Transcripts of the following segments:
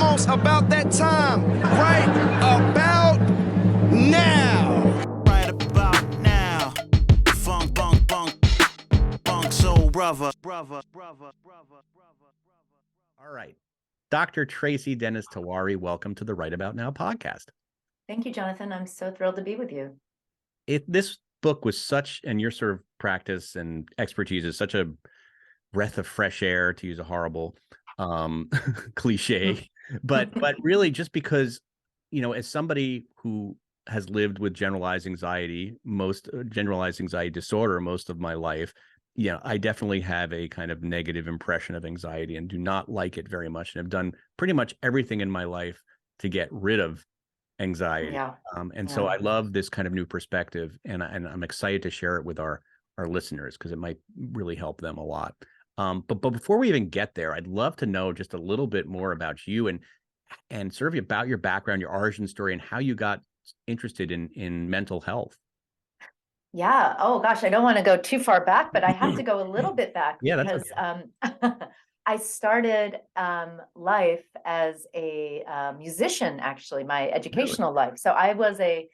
almost about that time. Right about now. Right about now. Funk, bunk, bunk, bunk, soul brother. All right. Dr. Tracy Dennis-Tiwary, welcome to the Right About Now podcast. Thank you, Jonathan. I'm so thrilled to be with you. This book was such, and your sort of practice and expertise is such a breath of fresh air, to use a horrible cliche, but really just because, you know, as somebody who has lived with generalized anxiety disorder most of my life, yeah, I definitely have a kind of negative impression of anxiety and do not like it very much, and have done pretty much everything in my life to get rid of anxiety. Yeah. So I love this kind of new perspective, and I'm excited to share it with our listeners because it might really help them a lot. But before we even get there, I'd love to know just a little bit more about you and sort of about your background, your origin story, and how you got interested in mental health. Yeah. Oh gosh, I don't want to go too far back, but I have to go a little bit back Yeah, because I started life as a musician, actually, my educational life. So I was a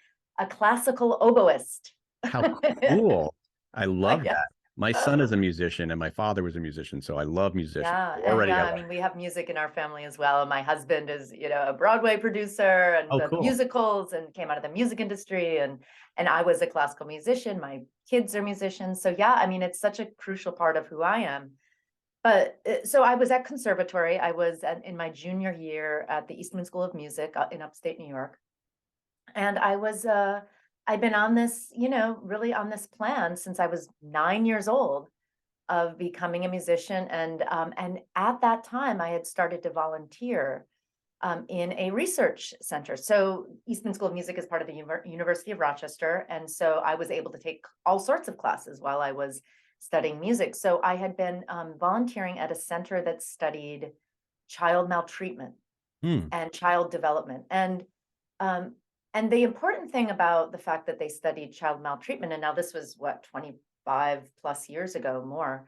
classical oboist. How cool. I love Yeah. that. My son is a musician and my father was a musician, so I love musicians. Yeah, Already, I mean, we have music in our family as well. My husband is, a Broadway producer and does cool. musicals and came out of the music industry, and I was a classical musician. My kids are musicians. So yeah, I mean, it's such a crucial part of who I am. But so I was at conservatory. I was in my junior year at the Eastman School of Music in upstate New York. And I'd been on this, really on this plan since I was 9 years old of becoming a musician. And at that time, I had started to volunteer in a research center. So Eastman School of Music is part of the University of Rochester. And so I was able to take all sorts of classes while I was studying music. So I had been volunteering at a center that studied child maltreatment and child development. And the important thing about the fact that they studied child maltreatment, and now this was 25 plus years ago more,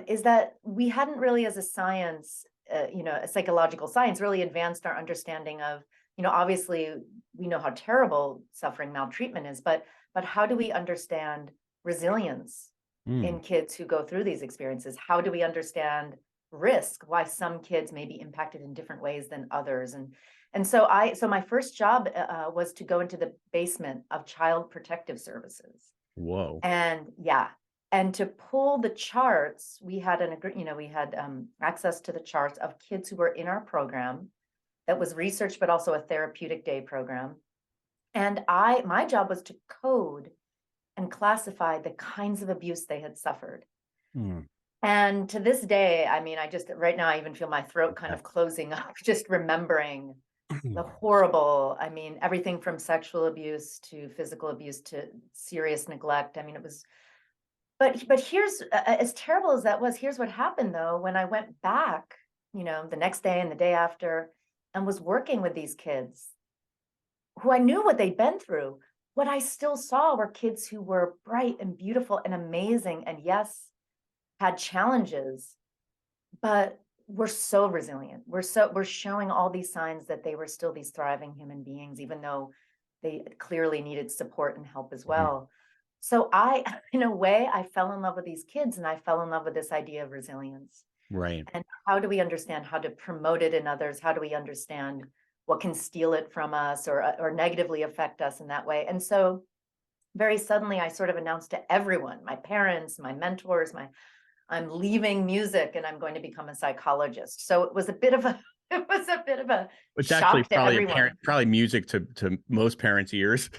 is that we hadn't really as a science, a psychological science, really advanced our understanding of, obviously we know how terrible suffering maltreatment is, but how do we understand resilience in kids who go through these experiences? How do we understand risk, why some kids may be impacted in different ways than others? And so my first job was to go into the basement of Child Protective Services. Whoa. And to pull the charts, we had access to the charts of kids who were in our program that was research, but also a therapeutic day program. And my job was to code and classify the kinds of abuse they had suffered. And to this day, I mean, right now I even feel my throat kind of closing up, just remembering the horrible, I mean, everything from sexual abuse to physical abuse to serious neglect. I mean, it was, but here's, as terrible as that was, here's what happened though, when I went back, the next day and the day after, and was working with these kids who I knew what they'd been through. What I still saw were kids who were bright and beautiful and amazing, and yes, had challenges, but were so resilient. We're showing all these signs that they were still these thriving human beings, even though they clearly needed support and help as well. So in a way, I fell in love with these kids, and I fell in love with this idea of resilience. Right. And how do we understand how to promote it in others? How do we understand what can steal it from us or negatively affect us in that way? And so very suddenly I sort of announced to everyone, my parents, my mentors, I'm leaving music and I'm going to become a psychologist. So it was a bit of a Which shock actually to everyone. Probably music to most parents' ears.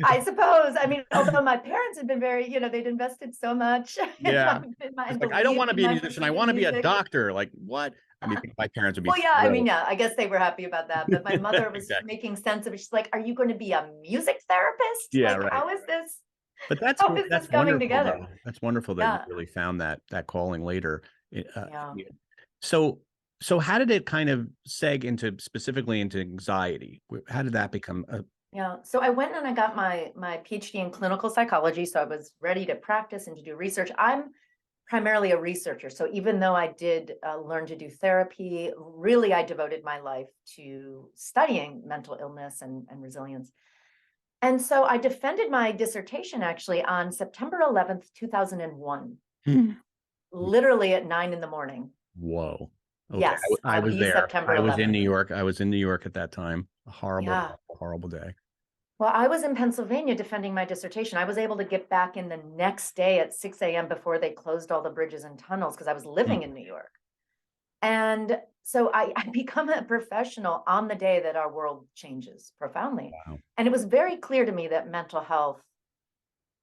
I suppose. I mean, although my parents had been very, they'd invested so much. Yeah. in my, Like, I don't want to be a musician. I want to be a music. doctor. Like, what? I mean, my parents would be. Well, yeah, thrilled. I mean, yeah, I guess they were happy about that. But my mother was Exactly. making sense of it. She's like, "Are you going to be a music therapist? Yeah, like, right. How is this? But that's coming together?" Though. That's wonderful that Yeah. you really found that calling later. Yeah. So how did it kind of seg specifically into anxiety? How did that become Yeah. So I went and I got my PhD in clinical psychology. So I was ready to practice and to do research. primarily a researcher. So even though I did learn to do therapy, really I devoted my life to studying mental illness and resilience. And so I defended my dissertation actually on September 11th, 2001, literally at 9 in the morning. Whoa. Okay. Yes, I was the there. September I was in 11th. New York. I was in New York at that time. A horrible, Yeah. horrible day. Well, I was in Pennsylvania defending my dissertation. I was able to get back in the next day at 6 a.m. before they closed all the bridges and tunnels because I was living in New York. And so I become a professional on the day that our world changes profoundly. Wow. And it was very clear to me that mental health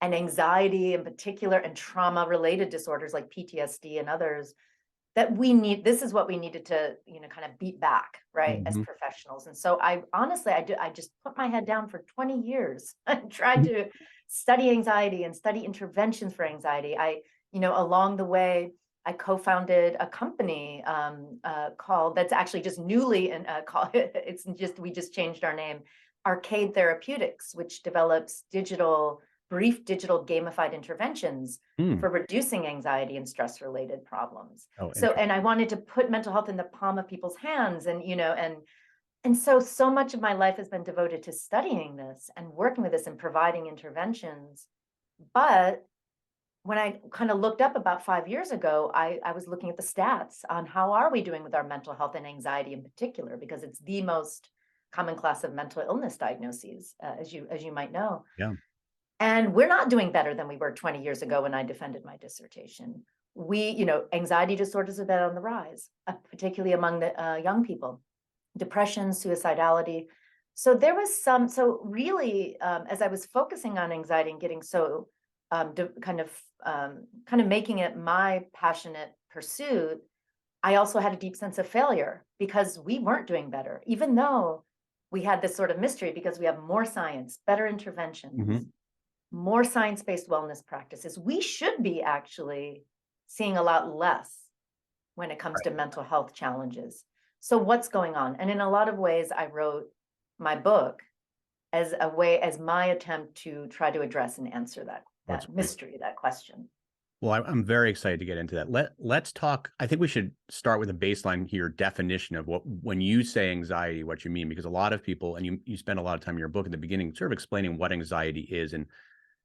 and anxiety in particular and trauma related disorders like PTSD and others, that this is what we needed to, kind of beat back, right, as professionals. And so I honestly, I just put my head down for 20 years and tried to study anxiety and study interventions for anxiety. Along the way, I co-founded a company called, that's actually just newly called, we just changed our name, Arcade Therapeutics, which develops brief digital gamified interventions for reducing anxiety and stress related problems. And I wanted to put mental health in the palm of people's hands, and so much of my life has been devoted to studying this and working with this and providing interventions. But when I kind of looked up about 5 years ago, I was looking at the stats on how are we doing with our mental health and anxiety in particular, because it's the most common class of mental illness diagnoses, as you might know. Yeah. And we're not doing better than we were 20 years ago when I defended my dissertation. Anxiety disorders have been on the rise, particularly among the young people, depression, suicidality. So there was really, as I was focusing on anxiety and getting so kind of making it my passionate pursuit, I also had a deep sense of failure because we weren't doing better, even though we had this sort of mystery, because we have more science, better interventions, more science-based wellness practices. We should be actually seeing a lot less when it comes to mental health challenges. So what's going on? And in a lot of ways, I wrote my book as my attempt to try to address and answer that mystery, that question. Well, I'm very excited to get into that. Let's talk. I think we should start with a baseline here definition of when you say anxiety, what you mean, because a lot of people, and you spend a lot of time in your book at the beginning sort of explaining what anxiety is and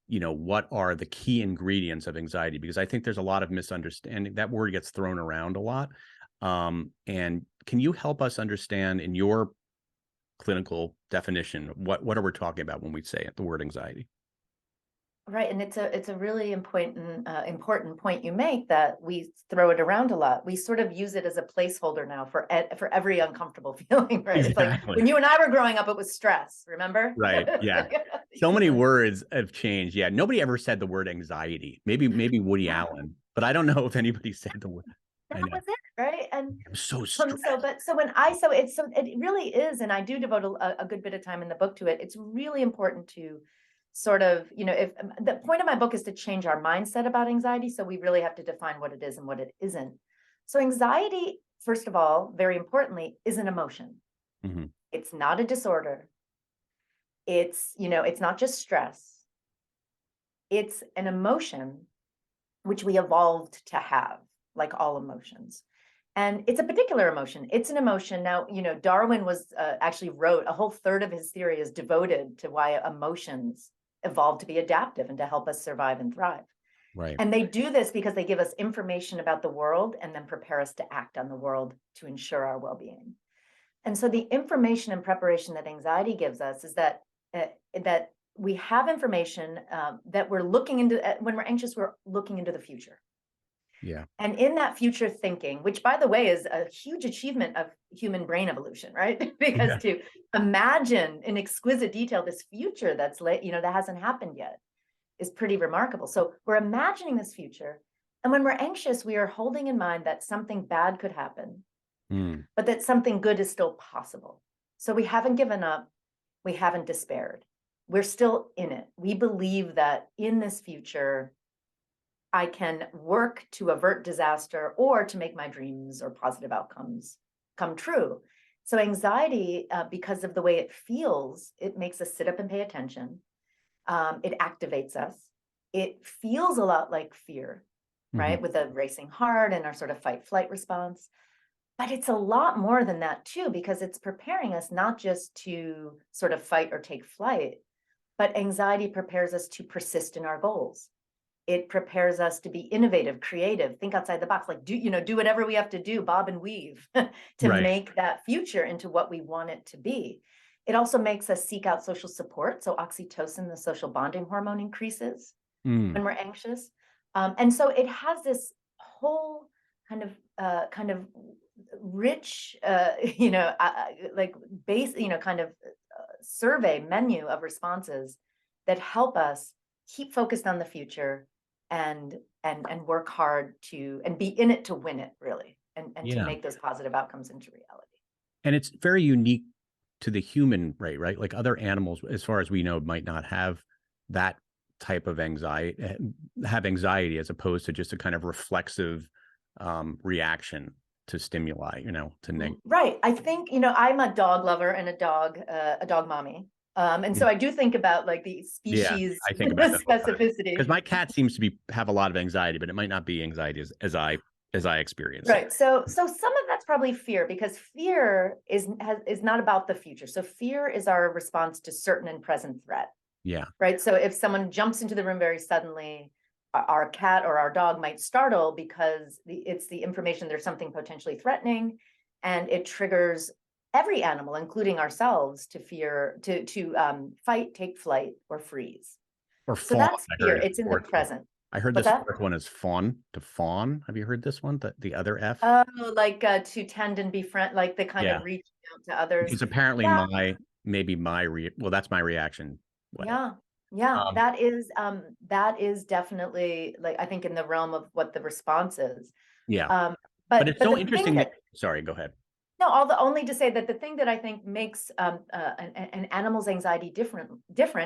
what are the key ingredients of anxiety, because I think there's a lot of misunderstanding. That word gets thrown around a lot. And can you help us understand in your clinical definition, what are we talking about when we say it, the word anxiety? Right, and it's a really important point you make, that we throw it around a lot. We sort of use it as a placeholder now for every uncomfortable feeling, right? It's like when you and I were growing up, it was stress, remember? Right, yeah. So many words have changed. Yeah, nobody ever said the word anxiety. Maybe Woody Allen, but I don't know if anybody said the word. That was it, right? And I'm so stressed. It really is, and I do devote a good bit of time in the book to it. It's really important to sort of, if the point of my book is to change our mindset about anxiety, so we really have to define what it is and what it isn't. So anxiety, first of all, very importantly, is an emotion. It's not a disorder. It's not just stress. It's an emotion which we evolved to have, like all emotions. And it's a particular emotion. It's an emotion. Now, Darwin actually wrote a whole third of his theory is devoted to why emotions evolved to be adaptive and to help us survive and thrive. Right. And they do this because they give us information about the world and then prepare us to act on the world to ensure our well-being. And so the information and preparation that anxiety gives us is that we have information that we're looking into. When we're anxious, we're looking into the future. Yeah. And in that future thinking, which by the way is a huge achievement of human brain evolution, right? Because to imagine in exquisite detail this future that hasn't happened yet is pretty remarkable. So we're imagining this future. And when we're anxious, we are holding in mind that something bad could happen, but that something good is still possible. So we haven't given up. We haven't despaired. We're still in it. We believe that in this future, I can work to avert disaster or to make my dreams or positive outcomes come true. So anxiety, because of the way it feels, it makes us sit up and pay attention. It activates us. It feels a lot like fear. right? With a racing heart and our sort of fight flight response. But it's a lot more than that too, because it's preparing us not just to sort of fight or take flight, but anxiety prepares us to persist in our goals. It prepares us to be innovative, creative, think outside the box, like do whatever we have to do, bob and weave to Right. make that future into what we want it to be. It also makes us seek out social support. So oxytocin, the social bonding hormone, increases when we're anxious. And so it has this whole kind of rich, like base, kind of survey menu of responses that help us keep focused on the future and work hard to and be in it to win it, really, and to Yeah. make those positive outcomes into reality. And it's very unique to the human, right? Like other animals, as far as we know, might not have that type of anxiety as opposed to just a kind of reflexive reaction to stimuli, to negative. Right. I think, I'm a dog lover and a dog mommy. And so I do think about like the species I think about that specificity. because my cat seems to have a lot of anxiety, but it might not be anxiety as I experience. Right. So some of that's probably fear, because fear is not about the future. So fear is our response to certain and present threat. Yeah. Right. So if someone jumps into the room very suddenly, our cat or our dog might startle because it's the information there's something potentially threatening, and it triggers every animal, including ourselves, to fear, to fight, take flight, or freeze. Or So fawn. that's fear. It's in the present. I heard this fourth one is fawn, to fawn. Have you heard this one? The other F? Oh, like to tend and befriend, like the kind of reaching out to others. Because apparently that's my reaction. Yeah. That is definitely, like, I think in the realm of what the response is. Yeah. But it's so interesting sorry, go ahead. No, only to say that the thing that I think makes an animal's anxiety different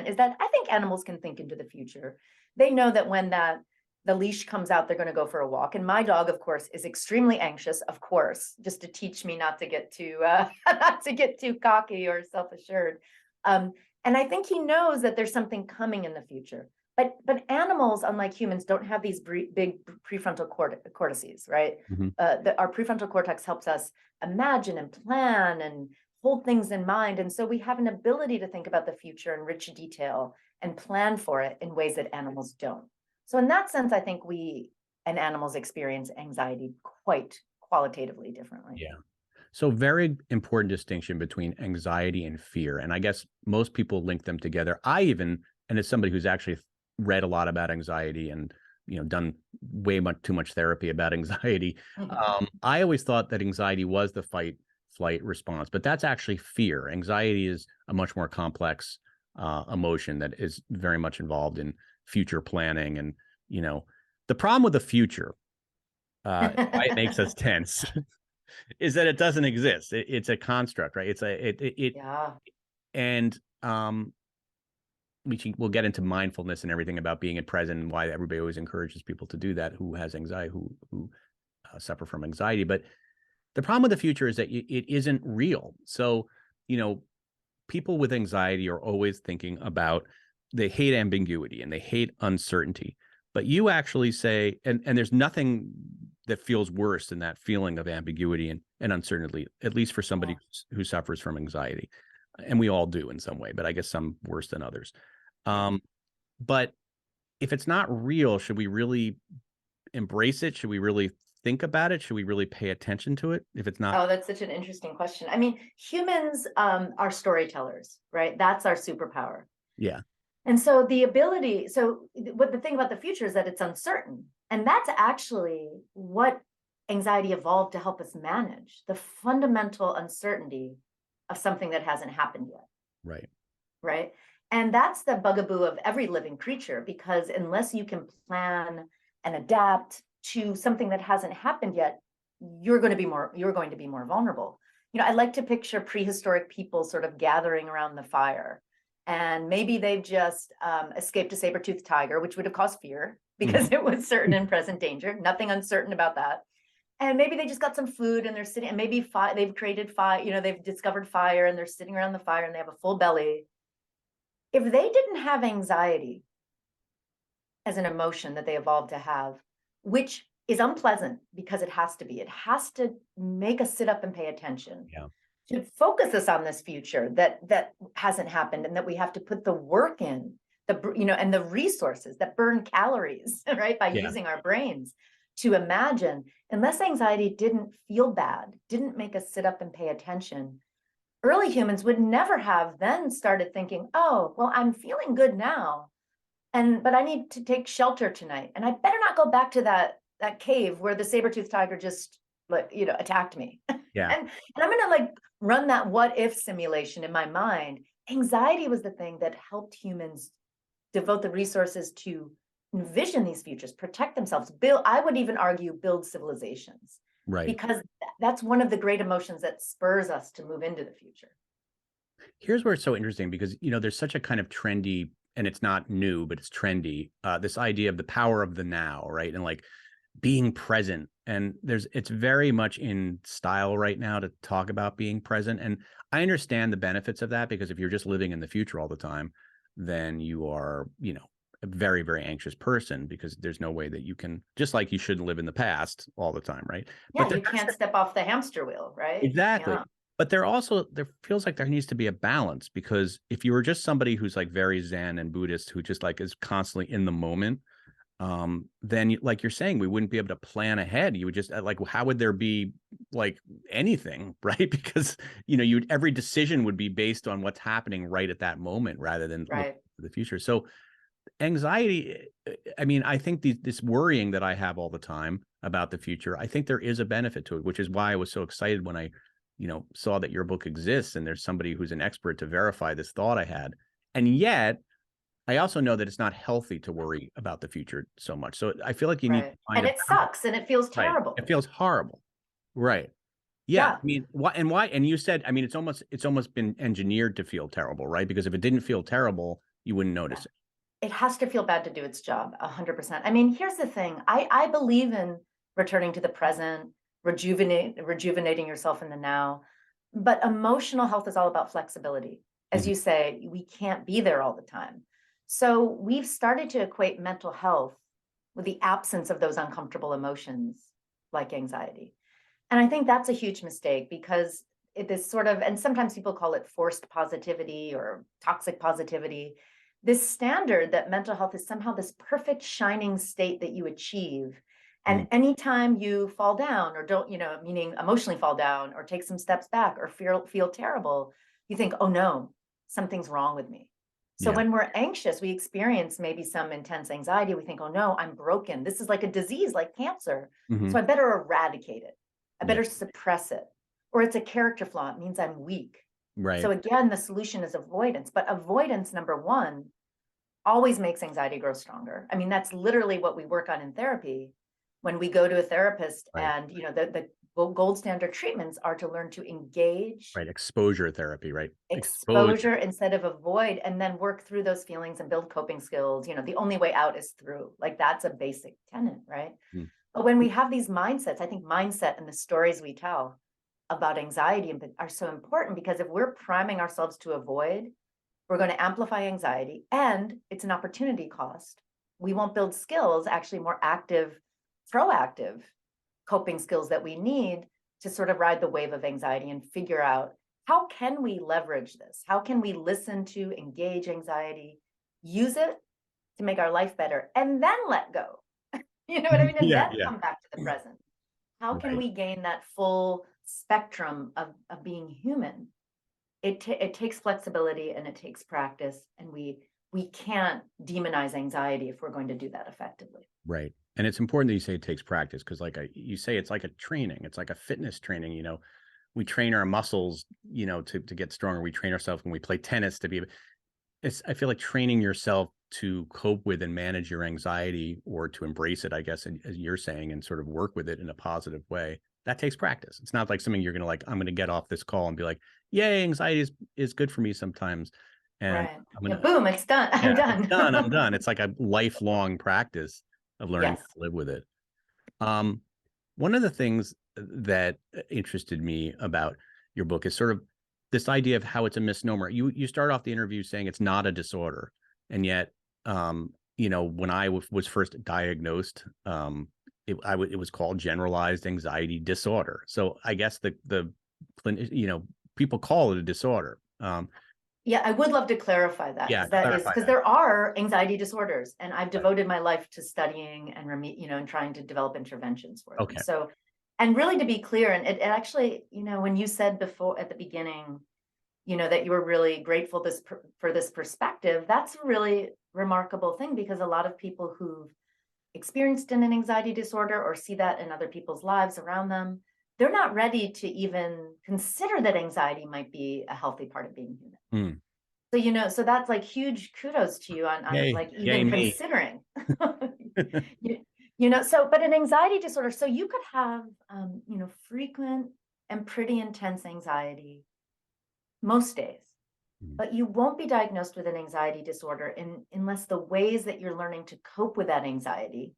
is that I think animals can think into the future. They know that when the leash comes out, they're going to go for a walk. And my dog, of course, is extremely anxious, of course, just to teach me not to get too cocky or self-assured. And I think he knows that there's something coming in the future. But animals, unlike humans, don't have these big prefrontal cortices, right? Our prefrontal cortex helps us imagine and plan and hold things in mind. And so we have an ability to think about the future in rich detail and plan for it in ways that animals don't. So in that sense, I think we and animals experience anxiety quite qualitatively differently. Yeah. So very important distinction between anxiety and fear. And I guess most people link them together. And as somebody who's actually read a lot about anxiety and done way too much therapy about anxiety, I always thought that anxiety was the fight flight response, but that's actually fear. Anxiety is a much more complex emotion that is very much involved in future planning. And the problem with the future, why it makes us tense, is that it doesn't exist. It's a construct, right? And we'll get into mindfulness and everything about being at present and why everybody always encourages people to do that who has anxiety, who suffer from anxiety. But the problem with the future is that it isn't real. So, people with anxiety are always thinking about, they hate ambiguity and they hate uncertainty. But you actually say, and there's nothing that feels worse than that feeling of ambiguity and uncertainty, at least for somebody who suffers from anxiety. And we all do in some way, but I guess some worse than others. But if it's not real, should we really embrace it? Should we really think about it? Should we really pay attention to it if it's not? Oh, that's such an interesting question. I mean, humans are storytellers, right? That's our superpower. Yeah. And so the thing about the future is that it's uncertain. And that's actually what anxiety evolved to help us manage, the fundamental uncertainty of something that hasn't happened yet. Right. Right. And that's the bugaboo of every living creature, because unless you can plan and adapt to something that hasn't happened yet, you're going to be more vulnerable. I like to picture prehistoric people sort of gathering around the fire, and maybe they've just escaped a saber-toothed tiger, which would have caused fear because it was certain and present danger, nothing uncertain about that. And maybe they just got some food and they're sitting, and maybe they've created fire, they've discovered fire and they're sitting around the fire and they have a full belly. If they didn't have anxiety as an emotion that they evolved to have, which is unpleasant because it has to be. It has to make us sit up and pay attention. Yeah. To focus us on this future that hasn't happened, and that we have to put the work in, and the resources that burn calories, right, by using our brains to imagine. Unless anxiety didn't feel bad, didn't make us sit up and pay attention, early humans would never have then started thinking, oh, well, I'm feeling good now, but I need to take shelter tonight, and I better not go back to that cave where the saber-toothed tiger just attacked me. Yeah. And I'm gonna run that what if simulation in my mind. Anxiety was the thing that helped humans devote the resources to envision these futures, protect themselves, I would even argue, build civilizations. Right. Because that's one of the great emotions that spurs us to move into the future. Here's where it's so interesting, because, there's such a kind of trendy, and it's not new, but it's trendy, this idea of the power of the now, right? And being present. And it's very much in style right now to talk about being present. And I understand the benefits of that, because if you're just living in the future all the time, then you are, a very, very anxious person, because there's no way that you can, just like you shouldn't live in the past all the time, right? Yeah, but you can't step off the hamster wheel, right? Exactly. Yeah. But there feels like there needs to be a balance, because if you were just somebody who's very Zen and Buddhist, who just is constantly in the moment, then like you're saying, we wouldn't be able to plan ahead. You would just how would there be anything, right? Because every decision would be based on what's happening right at that moment, rather than right the future. So anxiety, I mean, I think this worrying that I have all the time about the future, I think there is a benefit to it, which is why I was so excited when I saw that your book exists and there's somebody who's an expert to verify this thought I had. And yet I also know that it's not healthy to worry about the future so much. So I feel like you need to find and it sucks, and it feels terrible. It feels horrible. Right. Yeah. I mean, why? And you said, I mean, it's almost been engineered to feel terrible, right? Because if it didn't feel terrible, you wouldn't notice it. It has to feel bad to do its job, 100%. I mean, here's the thing. I believe in returning to the present, rejuvenating yourself in the now. But emotional health is all about flexibility. As you say, we can't be there all the time. So we've started to equate mental health with the absence of those uncomfortable emotions like anxiety. And I think that's a huge mistake, because it is and sometimes people call it forced positivity or toxic positivity, this standard that mental health is somehow this perfect shining state that you achieve. And anytime you fall down or don't, meaning emotionally fall down or take some steps back or feel terrible, you think, oh no, something's wrong with me. So when we're anxious, we experience maybe some intense anxiety. We think, oh no, I'm broken. This is like a disease, like cancer. So I better eradicate it. I better suppress it. Or it's a character flaw. It means I'm weak. Right. So again, the solution is avoidance. But avoidance, number one, always makes anxiety grow stronger. I mean, that's literally what we work on in therapy. When we go to a therapist, and the gold standard treatments are to learn to engage. Right. Exposure therapy, right? Exposure instead of avoid, and then work through those feelings and build coping skills. The only way out is through. That's a basic tenet, right? But when we have these mindsets, I think mindset and the stories we tell about anxiety are so important, because if we're priming ourselves to avoid, we're going to amplify anxiety, and it's an opportunity cost. We won't build skills, actually more active, proactive coping skills that we need to sort of ride the wave of anxiety and figure out, how can we leverage this? How can we listen to, engage anxiety, use it to make our life better, and then let go? You know what I mean? And then come back to the present. How can we gain that full spectrum of being human? It takes flexibility, and it takes practice, and we can't demonize anxiety if we're going to do that effectively. Right. And it's important that you say it takes practice, because you say, it's like a training. It's like a fitness training. We train our muscles, to get stronger. We train ourselves when we play tennis I feel like training yourself to cope with and manage your anxiety, or to embrace it, I guess, as you're saying, and sort of work with it in a positive way. That takes practice. It's not like something you're going to I'm going to get off this call and be like, yay, anxiety is good for me sometimes. And boom, it's done. I'm done. I'm done. It's like a lifelong practice of learning to live with it. One of the things that interested me about your book is sort of this idea of how it's a misnomer. You start off the interview saying it's not a disorder, and yet, when I was first diagnosed, it was called generalized anxiety disorder. So I guess people call it a disorder. Yeah, I would love to clarify that, Yeah, because that is clarify because that. there are anxiety disorders, and I've Right. devoted my life to studying and and trying to develop interventions for them. Okay. So, and really to be clear, and it actually, when you said before at the beginning, that you were really grateful for this perspective, that's a really remarkable thing, because a lot of people who've experienced an anxiety disorder or see that in other people's lives around them, they're not ready to even consider that anxiety might be a healthy part of being human. Hmm. So, so that's like huge kudos to you on Yay, like yay even me. considering. But an anxiety disorder, so you could have, frequent and pretty intense anxiety most days, Mhm. but you won't be diagnosed with an anxiety disorder unless the ways that you're learning to cope with that anxiety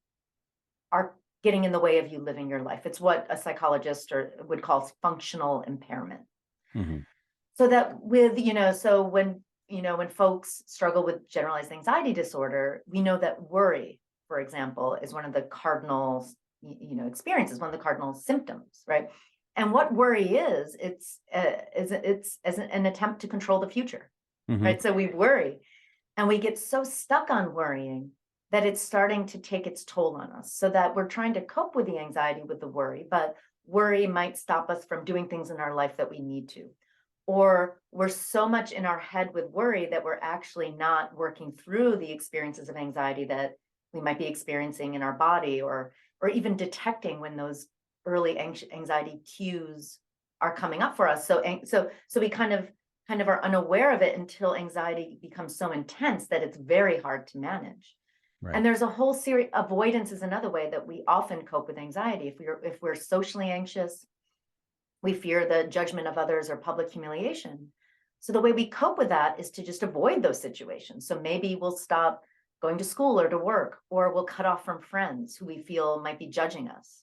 are getting in the way of you living your life. It's what a psychologist would call functional impairment. Mhm. So that so when folks struggle with generalized anxiety disorder, we know that worry, for example, is one of the cardinal, experiences, one of the cardinal symptoms, right? And what worry it's as an attempt to control the future, Mhm. right? So we worry, and we get so stuck on worrying that it's starting to take its toll on us, so that we're trying to cope with the anxiety with the worry, but worry might stop us from doing things in our life that we need to. Or we're so much in our head with worry that we're actually not working through the experiences of anxiety that we might be experiencing in our body, or even detecting when those early anxiety cues are coming up for us. So we kind of are unaware of it until anxiety becomes so intense that it's very hard to manage. Right. And there's a whole series. Avoidance is another way that we often cope with anxiety. If we're socially anxious, we fear the judgment of others or public humiliation. So the way we cope with that is to just avoid those situations. So maybe we'll stop going to school or to work, or we'll cut off from friends who we feel might be judging us.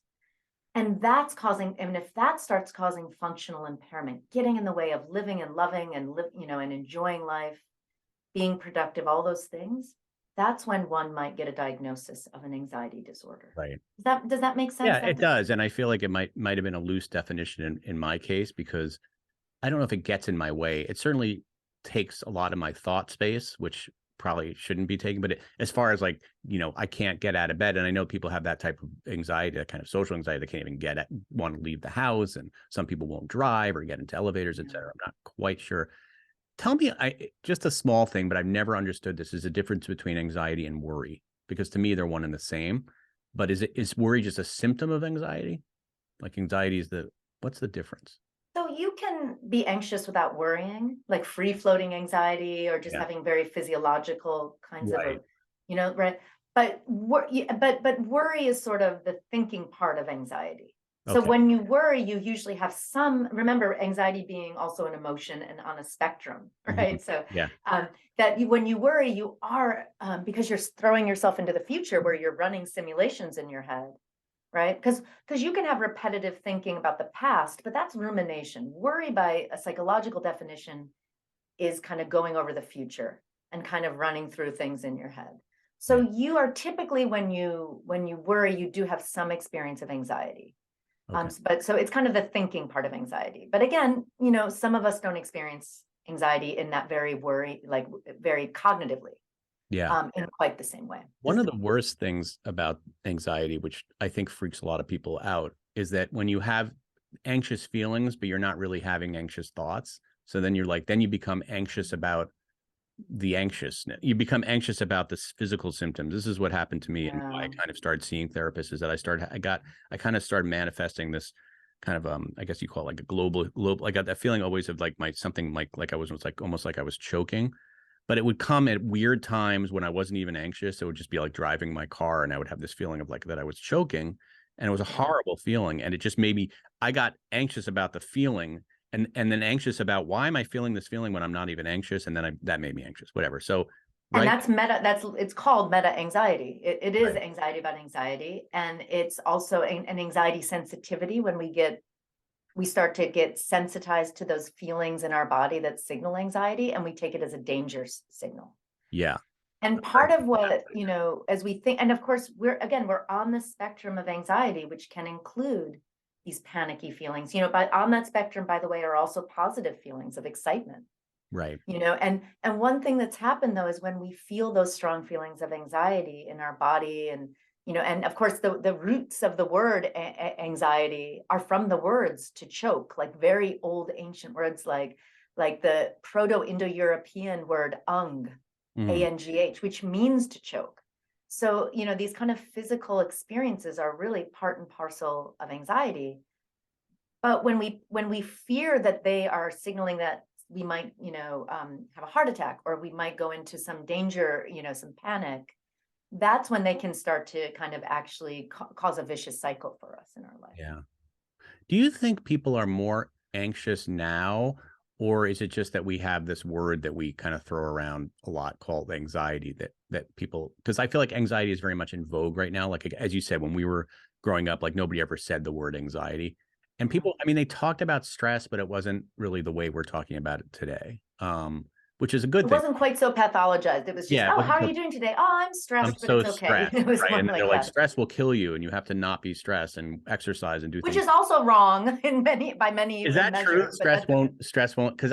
And if that starts causing functional impairment, getting in the way of living and loving and and enjoying life, being productive, all those things, that's when one might get a diagnosis of an anxiety disorder. Right. Does that make sense? Yeah, it does. And I feel like it might have been a loose definition in my case, because I don't know if it gets in my way. It certainly takes a lot of my thought space, which probably shouldn't be taken. But as far as like, I can't get out of bed. And I know people have that type of anxiety, that kind of social anxiety. They can't even want to leave the house. And some people won't drive or get into elevators, et cetera. I'm not quite sure. Tell me, just a small thing, but I've never understood this, is the difference between anxiety and worry, because to me they're one and the same. But is worry just a symptom of anxiety? Like anxiety is what's the difference? So you can be anxious without worrying, like free floating anxiety, or just Yeah. having very physiological kinds Right. of, right. But worry is sort of the thinking part of anxiety. So Okay. when you worry, you usually have remember, anxiety being also an emotion and on a spectrum, right? Mhm. So Yeah. when you worry, you are, because you're throwing yourself into the future where you're running simulations in your head, right? Because you can have repetitive thinking about the past, but that's rumination. Worry, by a psychological definition, is kind of going over the future and kind of running through things in your head. So Yeah. you are typically, when you worry, you do have some experience of anxiety. Okay. But so it's kind of the thinking part of anxiety. But again, some of us don't experience anxiety in that very cognitively, Yeah. in quite the same way. One of the worst things about anxiety, which I think freaks a lot of people out, is that when you have anxious feelings, but you're not really having anxious thoughts. So then then you become anxious about the anxiousness. You become anxious about the physical symptoms. This is what happened to me, and why I kind of started seeing therapists, is that I kind of started manifesting this kind of I guess you call it like a global. I got that feeling always of like something like I was almost like I was choking, but it would come at weird times when I wasn't even anxious. It would just be like driving my car, and I would have this feeling of like that I was choking, and it was a horrible feeling, and it just made me. I got anxious about the feeling, and then anxious about, why am I feeling this feeling when I'm not even anxious, and then that made me anxious. Whatever. So And right. it's called meta anxiety. It is Right. anxiety about anxiety, and it's also an anxiety sensitivity when we start to get sensitized to those feelings in our body that signal anxiety, and we take it as a danger signal. Yeah. And part of what, as we think, and of course, we're on the spectrum of anxiety, which can include these panicky feelings, but on that spectrum, by the way, are also positive feelings of excitement, Right. and one thing that's happened though, is when we feel those strong feelings of anxiety in our body, and of course, the roots of the word anxiety are from the words to choke, like very old ancient words, like the Proto-Indo-European word ung, Mhm. angh, which means to choke. So, these kind of physical experiences are really part and parcel of anxiety. But when we fear that they are signaling that we might, have a heart attack, or we might go into some danger, some panic, that's when they can start to kind of actually cause a vicious cycle for us in our life. Yeah. Do you think people are more anxious now, or is it just that we have this word that we kind of throw around a lot called anxiety that people, because I feel like anxiety is very much in vogue right now. Like as you said, when we were growing up, like nobody ever said the word anxiety. And Mhm. people, I mean, they talked about stress, but it wasn't really the way we're talking about it today. Which is a good It thing. wasn't quite so pathologized. It was just, Yeah, it oh, how wasn't are so you doing today? Oh, I'm I'm stressed, but so it's okay. stressed, It was right? more And then they're like like, that, stress will kill you, and you have to not be stressed and exercise and do which things. is also wrong by many Is that true? measures, but that's okay. Stress won't, because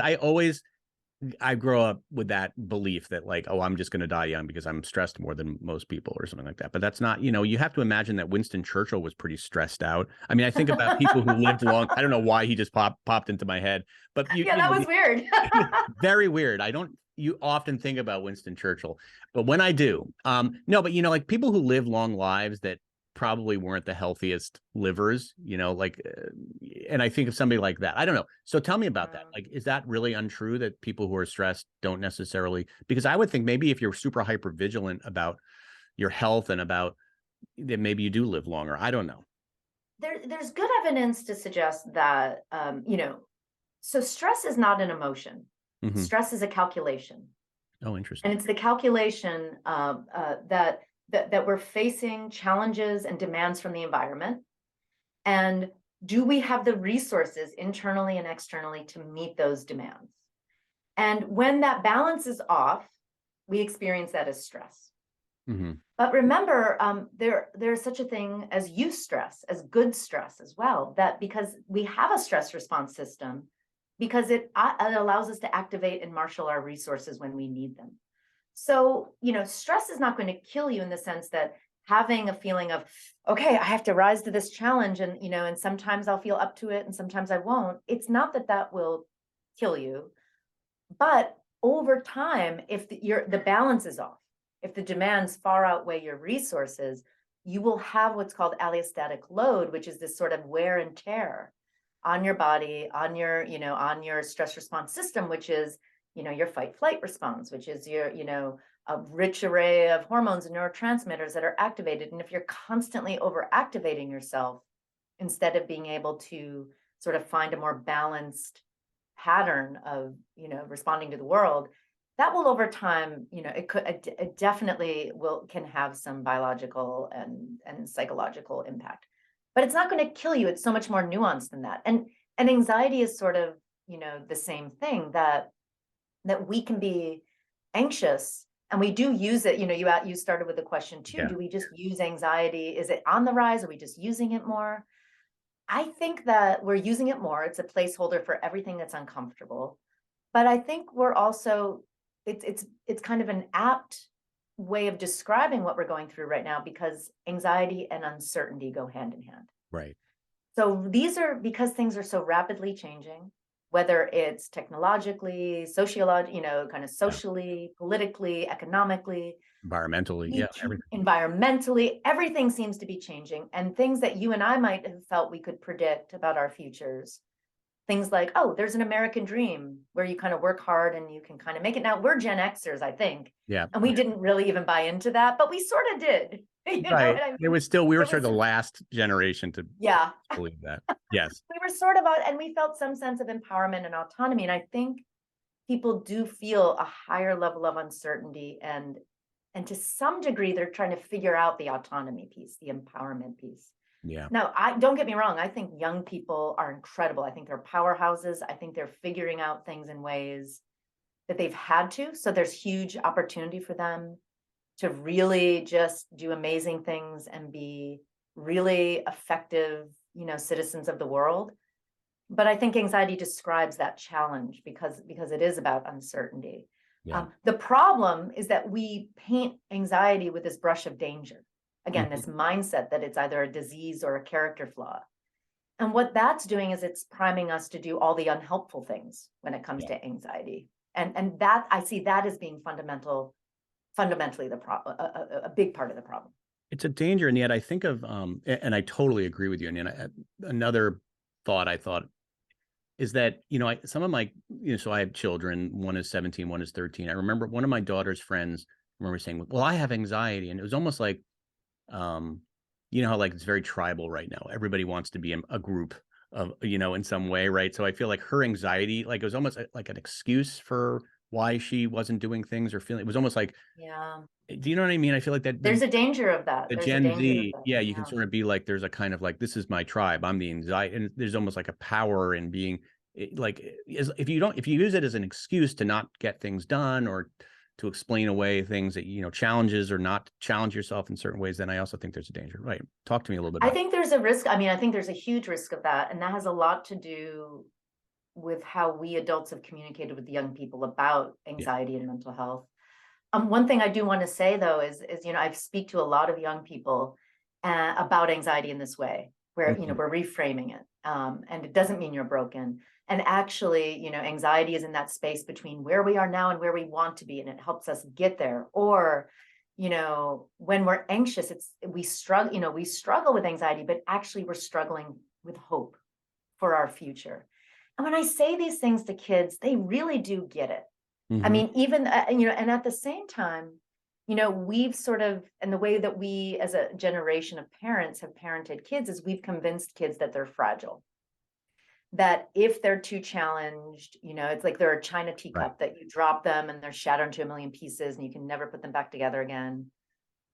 I grow up with that belief that like, oh, I'm just going to die young because I'm stressed more than most people or something like that. But that's not, you have to imagine that Winston Churchill was pretty stressed out. I mean, I think about people who lived long. I don't know why he just popped into my head, but Yeah, that was weird. very weird. You often think about Winston Churchill, but when I do, no, but like people who live long lives that probably weren't the healthiest livers, and I think of somebody like that. I don't know. So tell me about that. Like, is that really untrue that people who are stressed don't necessarily, because I would think maybe if you're super hyper vigilant about your health and about that, maybe you do live longer. I don't know. There's good evidence to suggest that, so stress is not an emotion. Mm-hmm. Stress is a calculation. Oh, interesting. And it's the calculation that we're facing challenges and demands from the environment. And do we have the resources internally and externally to meet those demands? And when that balance is off, we experience that as stress. Mm-hmm. But remember, there's such a thing as eustress, as good stress as well, that because we have a stress response system, because it allows us to activate and marshal our resources when we need them. So, stress is not going to kill you in the sense that having a feeling of, okay, I have to rise to this challenge, and and sometimes I'll feel up to it and sometimes I won't. It's not that will kill you, but over time, if the balance is off, if the demands far outweigh your resources, you will have what's called allostatic load, which is this sort of wear and tear on your body, on your stress response system, which is, your fight flight response, which is your, a rich array of hormones and neurotransmitters that are activated. And if you're constantly overactivating yourself, instead of being able to sort of find a more balanced pattern of, responding to the world, that will over time, it definitely can have some biological and psychological impact, but it's not going to kill you. It's so much more nuanced than that. And anxiety is sort of, the same thing, that we can be anxious, and we do use it. You started with the question too. Yeah. Do we just use anxiety? Is it on the rise? Are we just using it more? I think that we're using it more. It's a placeholder for everything that's uncomfortable. But I think we're also, it's kind of an apt way of describing what we're going through right now, because anxiety and uncertainty go hand in hand. Right. So these are, because things are so rapidly changing, whether it's technologically, sociologically, kind of socially, politically, economically, Environmentally. Yeah. Everything. environmentally, everything seems to be changing. And things that you and I might have felt we could predict about our futures, things like, oh, there's an American dream where you kind of work hard and you can kind of make it. Now, we're Gen Xers, I think, Yeah. and we didn't really even buy into that, but we sort of did. You know Right. what I mean? It was still, we were It sort of was, the last generation to yeah, believe that. Yes. we were sort of, and we felt some sense of empowerment and autonomy. And I think people do feel a higher level of uncertainty, and to some degree, they're trying to figure out the autonomy piece, the empowerment piece. Yeah. Now, I don't get me wrong. I think young people are incredible. I think they're powerhouses. I think they're figuring out things in ways that they've had to. So there's huge opportunity for them. to really just do amazing things and be really effective, citizens of the world. But I think anxiety describes that challenge because it is about uncertainty. Yeah. The problem is that we paint anxiety with this brush of danger. Again, this Mhm. mindset that it's either a disease or a character flaw. And what that's doing is it's priming us to do all the unhelpful things when it comes Yeah. to anxiety. And that I see that as being fundamentally the problem, a big part of the problem. It's a danger, and yet I think of and I totally agree with you. And another thought I thought is that some of my so I have children. One is 17, one is 13. I remember one of my daughter's friends. I remember saying, "Well, I have anxiety," and it was almost like, how like it's very tribal right now. Everybody wants to be in a group of in some way, right? So I feel like her anxiety, like it was almost like an excuse for why she wasn't doing things or feeling. It was almost like, Yeah. do you know what I mean? I feel like that There's a danger of that. the There's a Gen danger of Z, that. yeah, you can sort of be like, there's a kind of like, this is my tribe. I'm the anxiety, and there's almost like a power in being like, if you use it as an excuse to not get things done or to explain away things that challenges or not challenge yourself in certain ways, then I also think there's a danger. Right? Talk to me a little bit I about think there's a risk. I mean, I think there's a huge risk of that. And that has a lot to do with how we adults have communicated with young people about yeah. anxiety and mental health. One thing I do want to say though is I speak to a lot of young people about anxiety in this way, where Mhm. we're reframing it, and it doesn't mean you're broken. And actually, anxiety is in that space between where we are now and where we want to be, and it helps us get there. Or, when we're anxious, we struggle with anxiety, but actually we're struggling with hope for our future. And when I say these things to kids, they really do get it. I Mhm. mean, even, and at the same time, we've sort of, and the way that we as a generation of parents have parented kids is we've convinced kids that they're fragile. That if they're too challenged, it's like they're a china Right. teacup that you drop them and they're shattered into a million pieces and you can never put them back together again.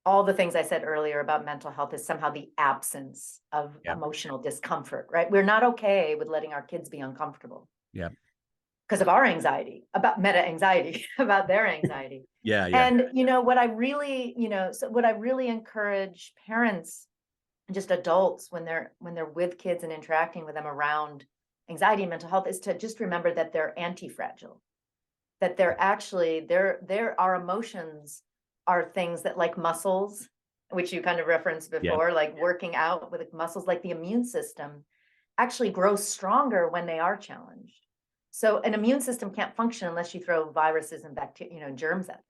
All the things I said earlier about mental health is somehow the absence of Yeah. emotional discomfort, right? We're not okay with letting our kids be uncomfortable Yeah. because of our anxiety, about meta anxiety, about their anxiety. Yeah. Yeah. And what I really, what I really encourage parents and just adults when they're with kids and interacting with them around anxiety and mental health is to just remember that they're anti-fragile, that they're actually our emotions are things that, like muscles, which you kind of referenced Yeah. before, like working out with muscles, like the immune system actually grows stronger when they are challenged. So an immune system can't function unless you throw viruses and bacteria, germs at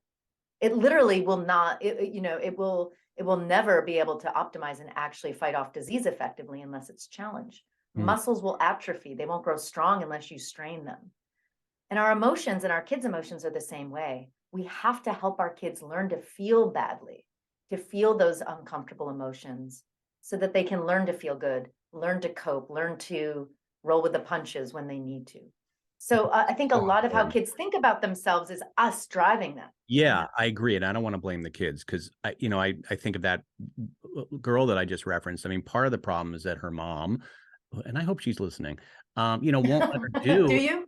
it. It literally will not, it will never be able to optimize and actually fight off disease effectively unless it's challenged. Mm. Muscles will atrophy. They won't grow strong unless you strain them. And our emotions and our kids' emotions are the same way. We have to help our kids learn to feel badly, to feel those uncomfortable emotions so that they can learn to feel good, learn to cope, learn to roll with the punches when they need to. So I think a So lot of how important. kids think about themselves is us driving them. Yeah, I agree, and I don't want to blame the kids because I think of that girl that I just referenced. I mean, part of the problem is that her mom, and I hope she's listening, won't let her Do do you?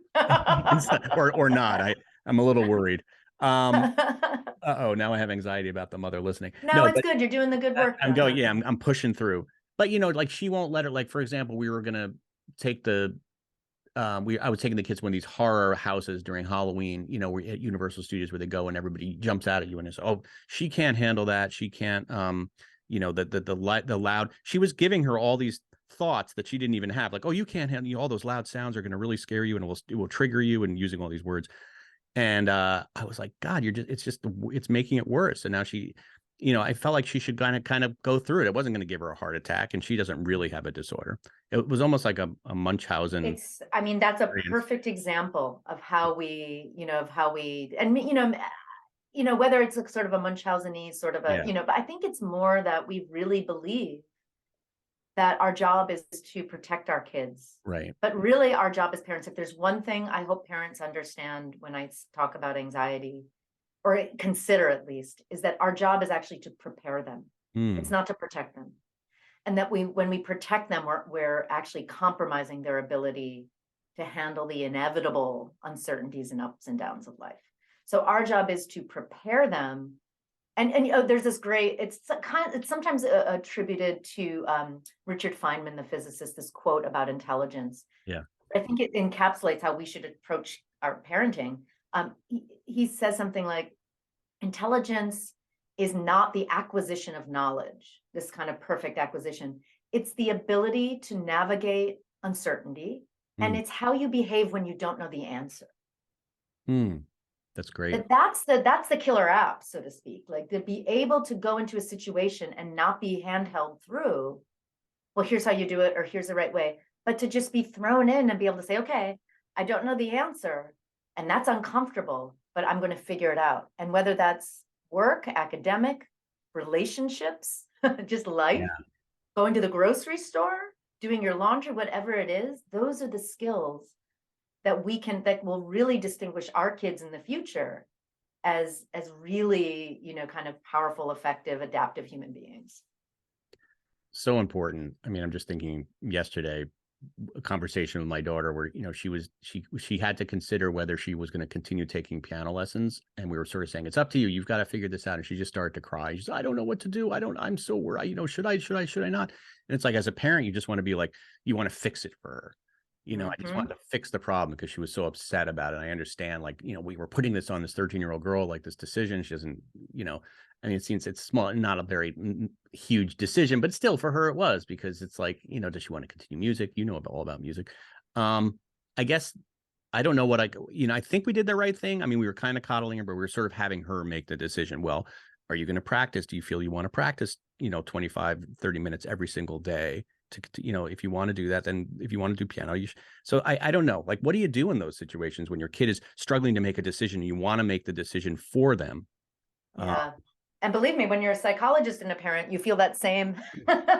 or not. I'm a little worried. Uh-oh, now I have anxiety about the mother listening. No, No, it's but good. You're doing the good work, I'm going. John. Yeah, I'm pushing through. But like she won't let her. Like for example, we were gonna take the I was taking the kids to one of these horror houses during Halloween, we're at Universal Studios where they go and everybody jumps out at you and it's, oh, she can't handle that. She can't, the loud, she was giving her all these thoughts that she didn't even have. Like, oh, you can't handle, all those loud sounds are going to really scare you and it will trigger you, and using all these words. And I was like, God, it's making it worse. And now she, I felt like she should kind of go through it. It wasn't going to give her a heart attack, and she doesn't really have a disorder. It was almost like a Munchausen I mean, that's a experience. perfect example of how we, and whether it's a sort of a Munchausen-y sort of Yeah, but I think it's more that we really believe that our job is to protect our kids. right. But really our job as parents, if there's one thing I hope parents understand when I talk about anxiety, or consider at least, is that our job is actually to prepare them. It's Mm, not to protect them. And that when we protect them, we're actually compromising their ability to handle the inevitable uncertainties and ups and downs of life. So our job is to prepare them And there's this great, it's sometimes attributed to Richard Feynman, the physicist, this quote about intelligence. Yeah. I think it encapsulates how we should approach our parenting. He says something like, intelligence is not the acquisition of knowledge, this kind of perfect acquisition. It's the ability to navigate uncertainty, and it's how you behave when you don't know the answer. That's great. That's the killer app, so to speak. Like, to be able to go into a situation and not be handheld through, well, here's how you do it, or here's the right way, but to just be thrown in and be able to say, okay, I don't know the answer, and that's uncomfortable, but I'm going to figure it out. And whether that's work, academic, relationships, just life, going to the grocery store, doing your laundry, whatever it is, those are the skills that will really distinguish our kids in the future as really, kind of powerful, effective, adaptive human beings. So important. I mean, I'm just thinking yesterday, a conversation with my daughter where, she had to consider whether she was going to continue taking piano lessons. And we were sort of saying, it's up to you. You've got to figure this out. And she just started to cry. She said, I don't know what to do. I'm so worried. Should I not? And it's like, as a parent, you just want to be like, you want to fix it for her. I just wanted to fix the problem because she was so upset about it. I understand, like, we were putting this on this 13-year-old girl, like this decision. She doesn't, I mean, it seems it's small, not a very huge decision, but still for her it was, because it's like, does she want to continue music? All about music. I guess I don't know what I think we did the right thing. I mean, we were kind of coddling her, but we were sort of having her make the decision. Well, are you going to practice? Do you feel you want to practice, 25, 30 minutes every single day? To if you want to do that, then if you want to do piano, so I don't know, like, what do you do in those situations when your kid is struggling to make a decision and you want to make the decision for them? Yeah. And believe me, when you're a psychologist and a parent, you feel that same.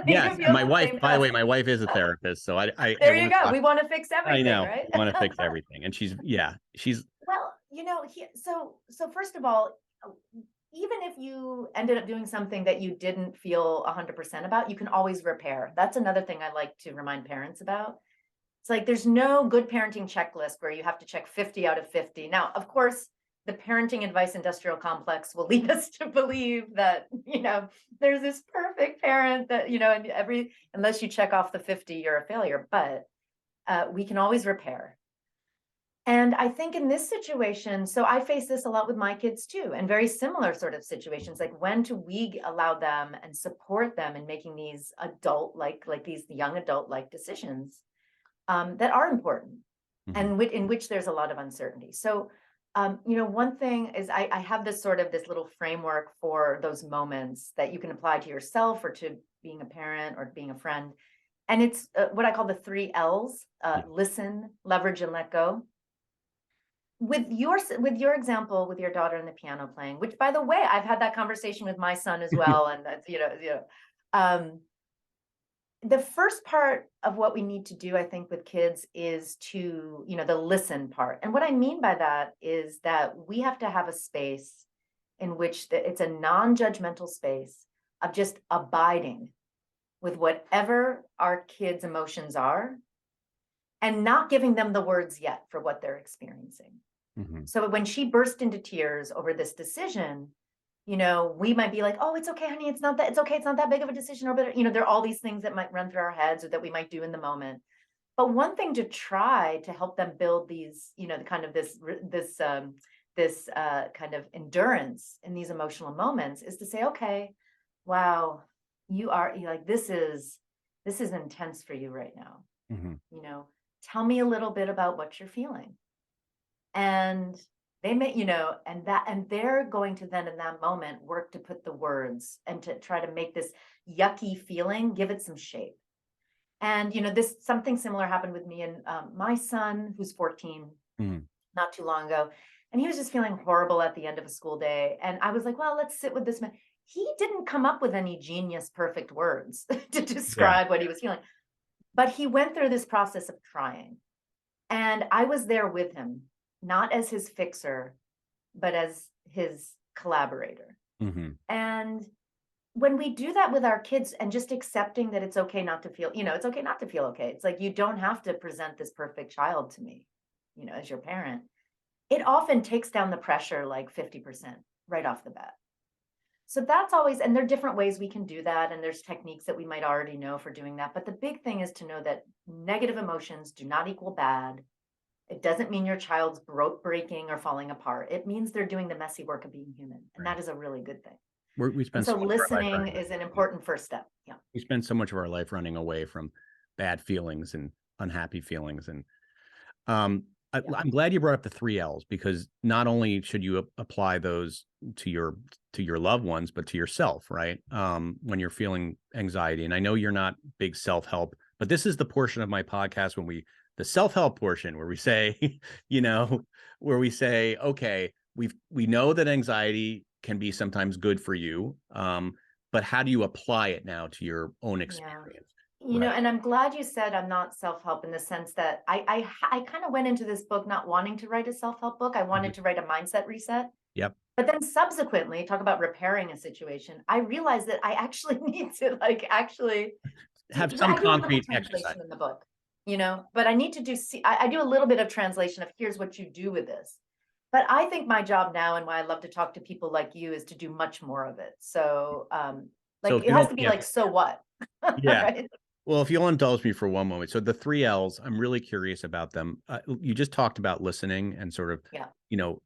Yes. And my wife, by the way, my wife is a therapist. So there you go. We want to fix everything, I know. right? We want to fix everything. And she's well, so first of all, even if you ended up doing something that you didn't feel 100% about, you can always repair. That's another thing I like to remind parents about. It's like, there's no good parenting checklist where you have to check 50 out of 50. Now, of course, the parenting advice industrial complex will lead us to believe that, there's this perfect parent that, and unless you check off the 50, you're a failure, but we can always repair. And I think in this situation, so I face this a lot with my kids too, and very similar sort of situations, like, when do we allow them and support them in making these these young adult-like decisions that are important, and in which there's a lot of uncertainty. So, one thing is I have this little framework for those moments that you can apply to yourself or to being a parent or being a friend. And it's what I call the 3 L's, listen, leverage, and let go. With your example with your daughter and the piano playing, which, by the way, I've had that conversation with my son as well, and that's the first part of what we need to do, I think, with kids is to the listen part. And what I mean by that is that we have to have a space in which it's a non-judgmental space of just abiding with whatever our kids' emotions are, and not giving them the words yet for what they're experiencing. So when she burst into tears over this decision, we might be like, oh, it's okay, honey. It's okay. It's not that big of a decision. Or, there are all these things that might run through our heads or that we might do in the moment. But one thing to try to help them build these, kind of this kind of endurance in these emotional moments is to say, okay, wow, you're like, this is intense for you right now. Tell me a little bit about what you're feeling. And they may, and they're going to then in that moment work to put the words and to try to make this yucky feeling, give it some shape. And, something similar happened with me and my son, who's 14, not too long ago. And he was just feeling horrible at the end of a school day. And I was like, well, let's sit with this man. He didn't come up with any genius, perfect words to describe what he was feeling. But he went through this process of trying. And I was there with him, not as his fixer, but as his collaborator. And when we do that with our kids and just accepting that it's okay not to feel, it's okay not to feel okay. It's like, you don't have to present this perfect child to me, as your parent. It often takes down the pressure like 50% right off the bat. So that's always, and there are different ways we can do that. And there's techniques that we might already know for doing that. But the big thing is to know that negative emotions do not equal bad. It doesn't mean your child's breaking or falling apart. It means they're doing the messy work of being human. And Right. that is a really good thing. We And spend so so much of our life listening running is an away. important first step. Yeah. We spend so much of our life running away from bad feelings and unhappy feelings. And I'm glad you brought up the 3 Ls, because not only should you apply those to your loved ones, but to yourself, right? When you're feeling anxiety. And I know you're not big self-help, but this is the portion of my podcast the self-help portion where we say, where we say, okay, we know that anxiety can be sometimes good for you, but how do you apply it now to your own experience? Right. And I'm glad you said I'm not self-help, in the sense that I kind of went into this book not wanting to write a self-help book. I wanted to write a mindset reset. Yep. But then subsequently, talk about repairing a situation, I realized that I actually need to actually Have I some do a little concrete translation exercise. in the book, but I need to I do a little bit of translation of here's what you do with this. But I think my job now, and why I love to talk to people like you, is to do much more of it. So So if it you has don't, to be yeah, so what? yeah. Right? Well, if you'll indulge me for one moment. So the 3 Ls, I'm really curious about them. You just talked about listening and sort of, Yeah.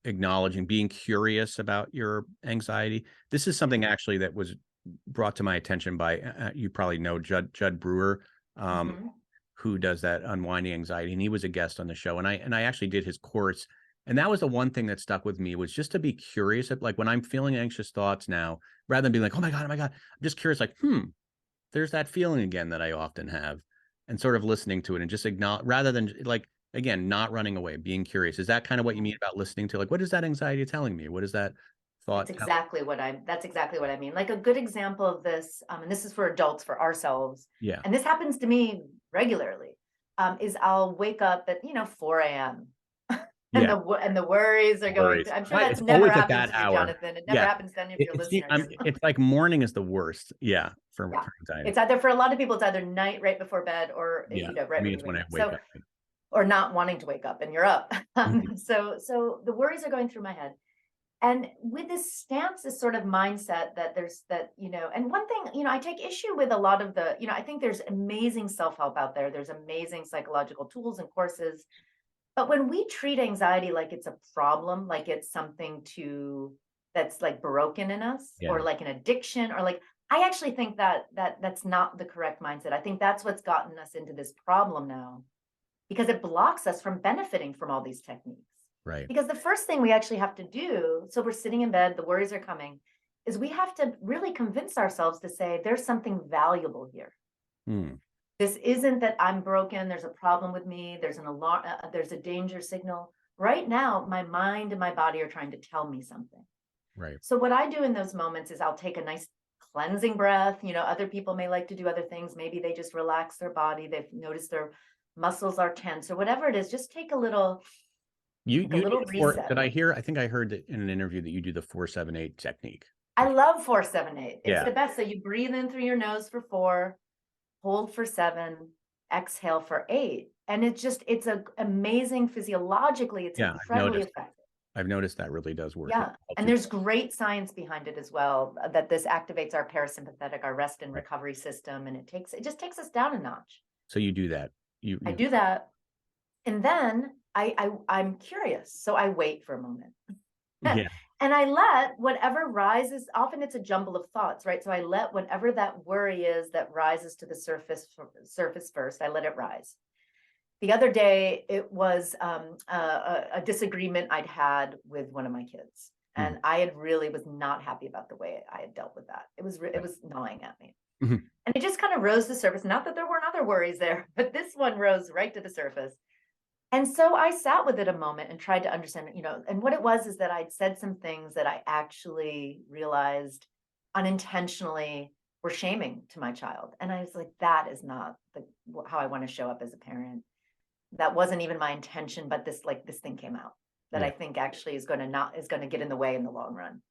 acknowledging, being curious about your anxiety. This is something actually that was brought to my attention by, you probably know Judd Brewer, Mhm. who does that unwinding anxiety. And he was a guest on the show. And I actually did his course. And that was the one thing that stuck with me, was just to be curious. Like when I'm feeling anxious thoughts now, rather than being like, oh my God, I'm just curious, like, there's that feeling again that I often have, and sort of listening to it and just acknowledge, rather than, like, again, not running away, being curious. Is that kind of what you mean about listening to, like, what is that anxiety telling me? What is that That's thought telling? exactly what I mean. Like a good example of this, and this is for adults, for ourselves, Yeah. and this happens to me regularly, is I'll wake up at 4 a.m. and Yeah. the worries are going Worries. through. I'm sure Right. that's It's never always at happened that to you, hour. Jonathan. It never Yeah. happens to any of your listeners. It's like morning is the worst. Yeah. For Yeah. anxiety. It's either, for a lot of people, it's either night right before bed, or Yeah. For right me, when it's you when wake I up. wake So, up. or not wanting to wake up and you're up. Mhm. So the worries are going through my head. And with this stance, this sort of mindset that and one thing, I take issue with a lot of I think there's amazing self-help out there. There's amazing psychological tools and courses. But when we treat anxiety like it's a problem, like it's something that's like broken in us, or Yeah. like an addiction, or like, I actually think that's not the correct mindset. I think that's what's gotten us into this problem now, because it blocks us from benefiting from all these techniques. Right. Because the first thing we actually have to do, so we're sitting in bed, the worries are coming, is we have to really convince ourselves to say, there's something valuable here. Hmm. This isn't that I'm broken, there's a problem with me, there's an alarm, there's a danger signal. Right now, my mind and my body are trying to tell me something. Right. So what I do in those moments is I'll take a nice cleansing breath. Other people may like to do other things. Maybe they just relax their body. They've noticed their muscles are tense, or whatever it is. Just take a little You like a do little the four. reset. Did I hear? I think I heard that in an interview that you do the 4-7-8 technique. I love 4-7-8. It's Yeah. the best. So you breathe in through your nose for 4, hold for 7, exhale for 8. And it's a amazing physiologically, it's Yeah. incredibly effective. I've noticed that really does work. Yeah. And there's great science behind it as well, that this activates our parasympathetic, our rest and Right. recovery system. And it just takes us down a notch. So you do that. I do that. And then I'm curious. So I wait for a moment. Yeah. And I let whatever rises, often it's a jumble of thoughts, right? So I let whatever that worry is that rises to the surface first, I let it rise. The other day, it was a disagreement I'd had with one of my kids. And I had really was not happy about the way I had dealt with that. It was gnawing at me. Mhm. And it just kind of rose to the surface. Not that there weren't other worries there, but this one rose right to the surface. And so I sat with it a moment and tried to understand, and what it was is that I'd said some things that I actually realized unintentionally were shaming to my child. And I was like, that is not how I want to show up as a parent. That wasn't even my intention, but this thing came out that I think actually is going to get in the way in the long run.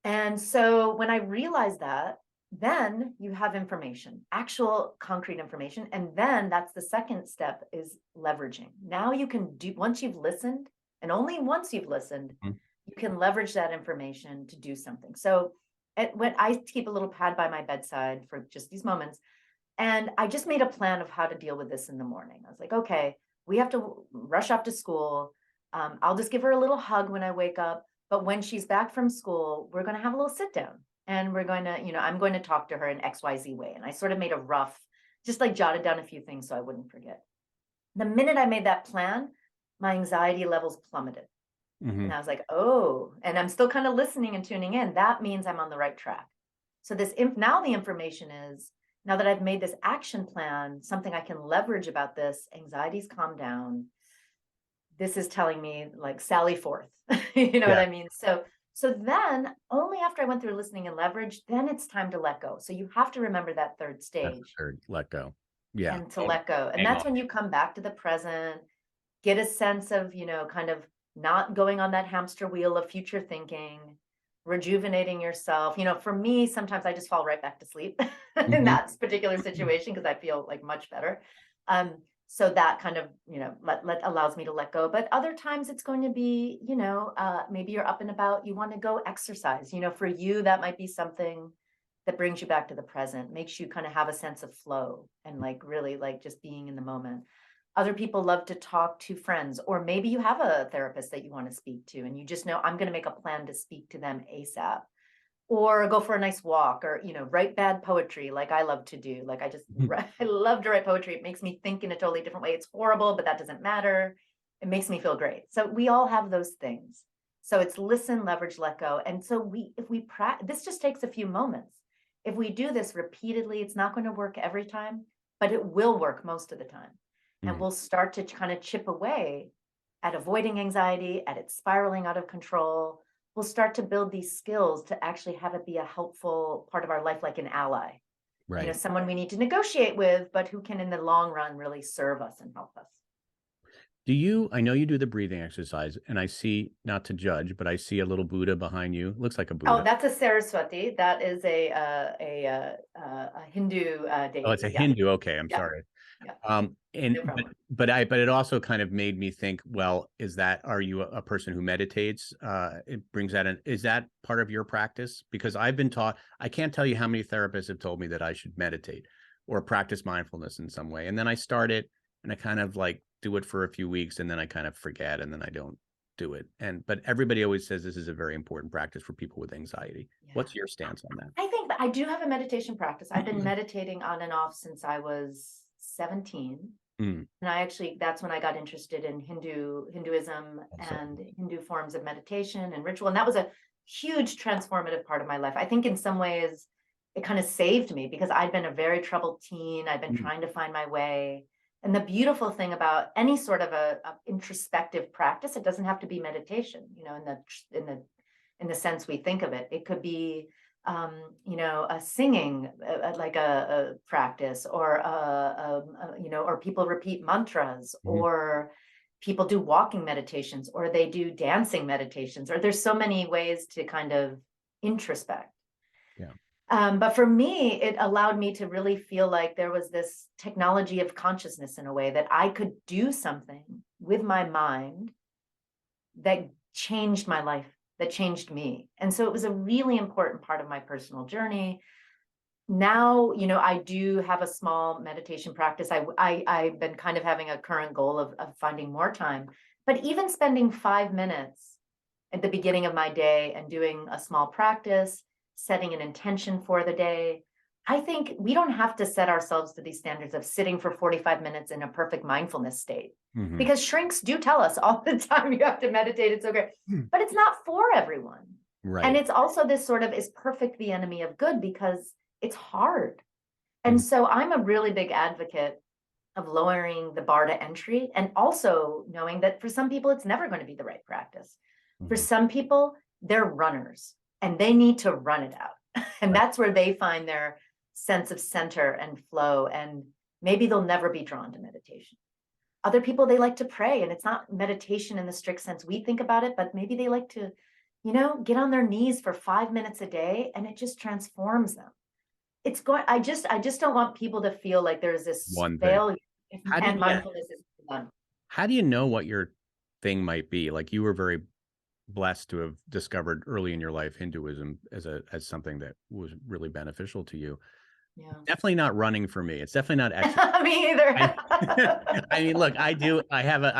And so when I realized that, then you have information, actual concrete information. And then that's the second step, is leveraging. Now you can do, once you've listened, and only once you've listened, you can leverage that information to do something. So when I keep a little pad by my bedside for just these moments. And I just made a plan of how to deal with this in the morning. I was like, okay, we have to rush off to school. I'll just give her a little hug when I wake up. But when she's back from school, we're going to have a little sit down and we're going to, I'm going to talk to her in XYZ way. And I sort of made a rough, just like jotted down a few things so I wouldn't forget. The minute I made that plan, my anxiety levels plummeted. And I was like, oh, and I'm still kind of listening and tuning in. That means I'm on the right track. So now the information is, now that I've made this action plan, something I can leverage about this, anxiety's calmed down. This is telling me like Sally forth, what I mean? So then only after I went through listening and leverage, then it's time to let go. So you have to remember that third stage. Let go. Yeah. And to let go. And that's when you come back to the present, get a sense of, kind of not going on that hamster wheel of future thinking, rejuvenating yourself. For me, sometimes I just fall right back to sleep in that particular situation because I feel like much better. So that kind of, allows me to let go. But other times it's going to be, maybe you're up and about, you want to go exercise. For you, that might be something that brings you back to the present, makes you kind of have a sense of flow and like really like just being in the moment. Other people love to talk to friends, or maybe you have a therapist that you want to speak to and you just know I'm going to make a plan to speak to them ASAP, or go for a nice walk, or, write bad poetry like I love to do. Like I love to write poetry. It makes me think in a totally different way. It's horrible, but that doesn't matter. It makes me feel great. So we all have those things. So it's listen, leverage, let go. And so if we practice, this just takes a few moments. If we do this repeatedly, it's not going to work every time, but it will work most of the time. And we'll start to kind of chip away at avoiding anxiety, at it spiraling out of control. We'll start to build these skills to actually have it be a helpful part of our life, like an ally. Right. Someone we need to negotiate with, but who can in the long run really serve us and help us. I know you do the breathing exercise, and I see, not to judge, but I see a little Buddha behind you. Looks like a Buddha. Oh, that's a Saraswati. That is a Hindu deity. Oh, it's a Hindu. Okay, I'm sorry. Yeah. No but it also kind of made me think, well, are you a person who meditates? It brings that in. Is that part of your practice? Because I've been taught, I can't tell you how many therapists have told me that I should meditate or practice mindfulness in some way. And then I started and I kind of like do it for a few weeks and then I kind of forget and then I don't do it. But everybody always says this is a very important practice for people with anxiety. Yeah. What's your stance on that? I think I do have a meditation practice. I've been meditating on and off since I was 17. And that's when I got interested in Hinduism and Hindu forms of meditation and ritual. And that was a huge transformative part of my life. I think in some ways it kind of saved me because I'd been a very troubled teen. I'd been trying to find my way. And the beautiful thing about any sort of a introspective practice, it doesn't have to be meditation, in the sense we think of it. It could be a singing, like a practice, or or people repeat mantras, or people do walking meditations, or they do dancing meditations, or there's so many ways to kind of introspect. Yeah. But for me, it allowed me to really feel like there was this technology of consciousness in a way that I could do something with my mind that changed my life, that changed me. And so it was a really important part of my personal journey. Now, I do have a small meditation practice. I've been kind of having a current goal of finding more time, but even spending 5 minutes at the beginning of my day and doing a small practice, setting an intention for the day. I think we don't have to set ourselves to these standards of sitting for 45 minutes in a perfect mindfulness state, because shrinks do tell us all the time you have to meditate. It's so great, but it's not for everyone. Right. And it's also this sort of, is perfect the enemy of good, because it's hard. And so I'm a really big advocate of lowering the bar to entry, and also knowing that for some people, it's never going to be the right practice. For some people, they're runners and they need to run it out. And that's where they find their sense of center and flow. And maybe they'll never be drawn to meditation. Other people, they like to pray, and it's not meditation in the strict sense we think about it, but maybe they like to, get on their knees for 5 minutes a day, and it just transforms them. I just don't want people to feel like there's this failure, and mindfulness is done. How do you know what your thing might be? Like, you were very blessed to have discovered early in your life Hinduism as something that was really beneficial to you. Yeah. Definitely not running for me. It's definitely not exercise. Me either. I mean, look, I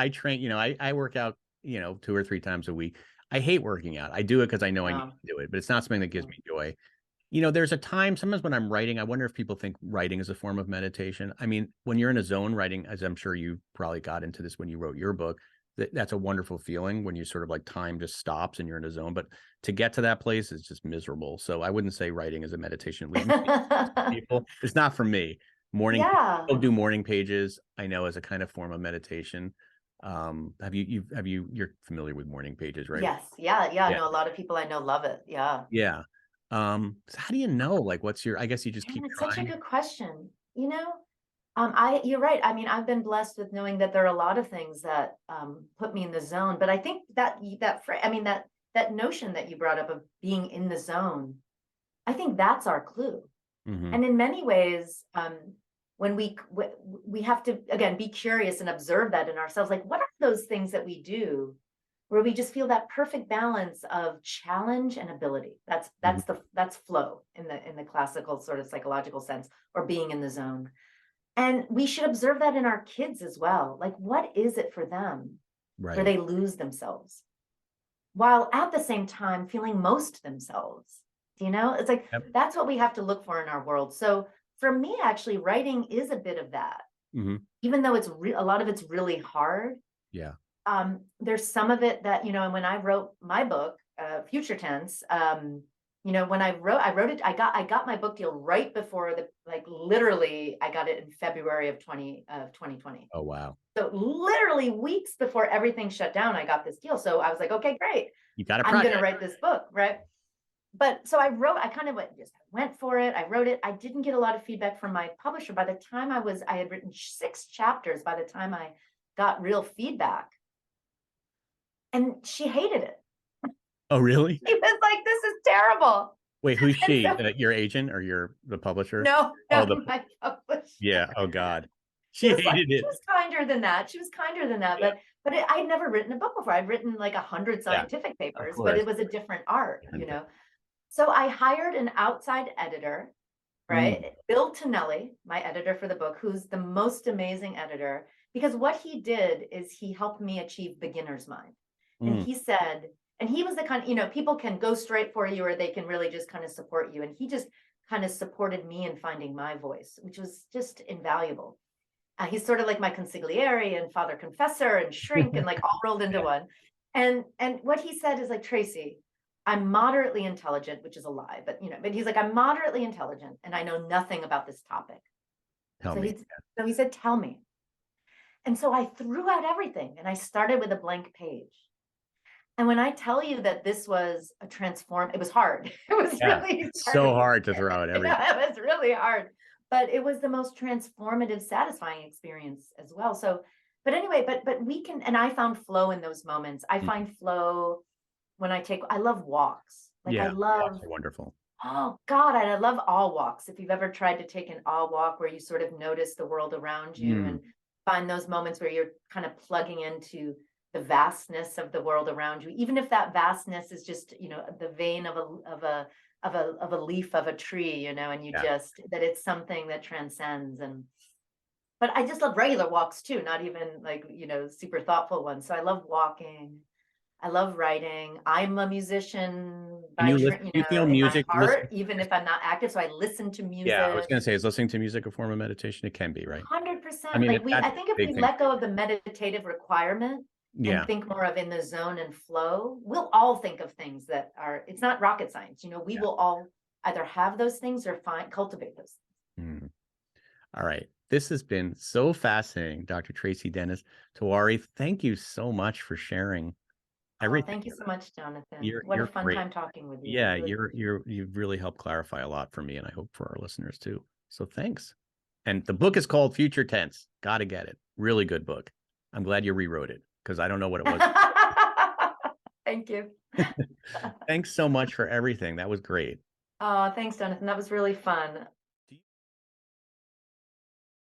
train, I work out, 2 or 3 times a week. I hate working out. I do it because I know I need to do it, but it's not something that gives me joy. There's a time sometimes when I'm writing, I wonder if people think writing is a form of meditation. I mean, when you're in a zone writing, as I'm sure you probably got into this when you wrote your book, that's a wonderful feeling when you sort of like time just stops and you're in a zone. But to get to that place is just miserable. So I wouldn't say writing is a meditation. People, it's not for me. People do morning pages, I know, as a kind of form of meditation. You're familiar with morning pages, right? Yes. Yeah. I know a lot of people I know love it. Yeah. Yeah. So how do you know? Like, I guess you just keep It's trying. such a good question. You're right. I mean, I've been blessed with knowing that there are a lot of things that put me in the zone. But I think that notion that you brought up of being in the zone, I think that's our clue. Mm-hmm. And in many ways, when we have to, again, be curious and observe that in ourselves. Like, what are those things that we do where we just feel that perfect balance of challenge and ability? That's flow in the classical sort of psychological sense, or being in the zone. And we should observe that in our kids as well. Like, what is it for them where they lose themselves while at the same time feeling most themselves? It's like, that's what we have to look for in our world. So for me, actually, writing is a bit of that. Mm-hmm. Even though a lot of it's really hard. Yeah. There's some of it that, when I wrote my book, Future Tense, when I wrote it, I got my book deal right before literally I got it in February of 2020. Oh, wow. So literally weeks before everything shut down, I got this deal. So I was like, okay, great. You got a project. I'm going to write this book, right? But so I kind of went for it. I wrote it. I didn't get a lot of feedback from my publisher. By the time I had written 6 chapters by the time I got real feedback. And she hated it. Oh, really? She was like, this is terrible. Wait, who's she? Your agent or the publisher? No, my publisher. Yeah. Oh, God. She hated it. She was kinder than that. Yeah. But I'd never written a book before. I'd written like 100 scientific papers, but it was a different art, So I hired an outside editor, right? Bill Tonelli, my editor for the book, who's the most amazing editor, because what he did is he helped me achieve beginner's mind. And he said, and he was the kind, people can go straight for you or they can really just kind of support you. And he just kind of supported me in finding my voice, which was just invaluable. He's sort of like my consigliere and father confessor and shrink and like all rolled into one. And what he said is like, Tracy, I'm moderately intelligent, which is a lie, but he's like, I'm moderately intelligent and I know nothing about this topic. Tell me. So he said, tell me. And so I threw out everything and I started with a blank page. And when I tell you that this was it was hard. It was really so hard to throw out everything. It was really hard, but it was the most transformative, satisfying experience as well. So, but anyway, but we can, and I found flow in those moments. I find flow when I love walks. I love walks are wonderful. Oh God, I love all walks. If you've ever tried to take an all walk where you sort of notice the world around you and find those moments where you're kind of plugging into the vastness of the world around you, even if that vastness is just, the vein of a leaf of a tree, and you just, that it's something that transcends. But I just love regular walks too, not even super thoughtful ones. So I love walking. I love writing. I'm a musician by you feel music heart, even if I'm not active. So I listen to music. Yeah, I was going to say, is listening to music a form of meditation? It can be, right? 100%. I mean, I think if we let go of the meditative requirement and think more of in the zone and flow, we'll all think of things that are, it's not rocket science. We will all either have those things or cultivate those things. All right. This has been so fascinating, Dr. Tracy Dennis-Tiwary. Thank you so much for sharing everything. Thank you so much, Jonathan. You're a fun time talking with you. Yeah, you've really helped clarify a lot for me, and I hope for our listeners too. So thanks. And the book is called Future Tense. Got to get it. Really good book. I'm glad you rewrote it because I don't know what it was. Thank you. Thanks so much for everything. That was great. Thanks, Jonathan. That was really fun.